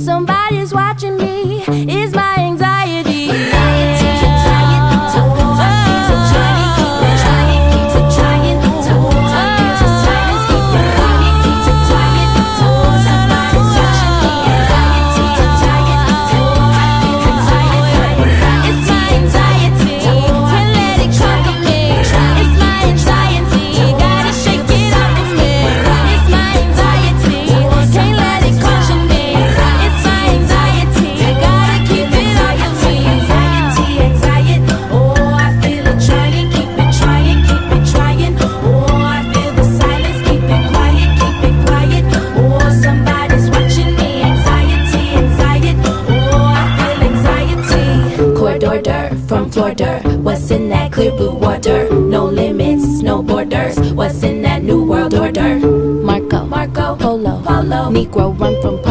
Somebody's watching me is my anxiety. From Florida, what's in that clear blue water? No limits, no borders. What's in that new world order? Marco, Polo, Negro run from